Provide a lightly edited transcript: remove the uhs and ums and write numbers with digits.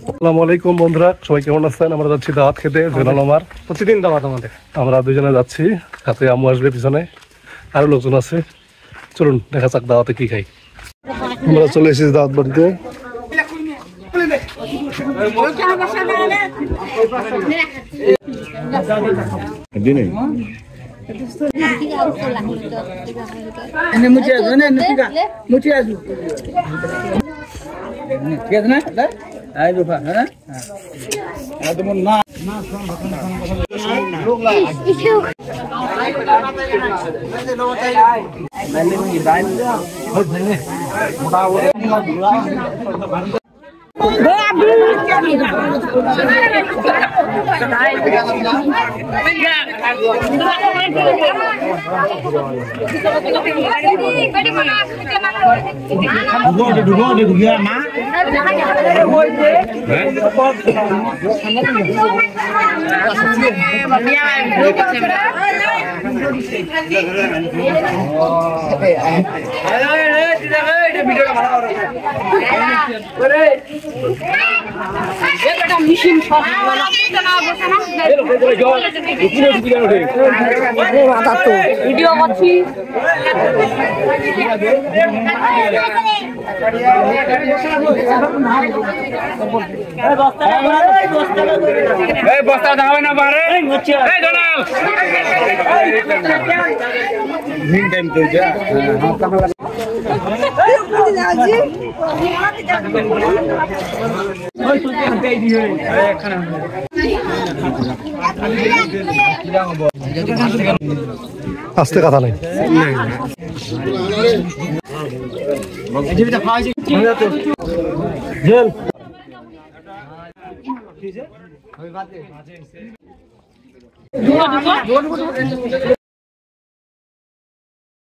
আসসালামু আলাইকুম বন্ধুরা, সবাই কেমন আছেন? আমরা যাচ্ছি দাওয়াত খেতে। জেনাল আমার প্রতিদিন দাওয়াত আমাদের, আমরা দুজনে যাচ্ছি, সাথে আম্মু আসবে পিছনে, আরো লোকজন আছে। চলুন দেখা যাক দাওয়াতে কি খাই। আমরা চলে এসেছি দাওয়াত বাড়িতে। ভিডিও করছি। বস্তা দেখাবে না পারে আস্তে কথা নাই।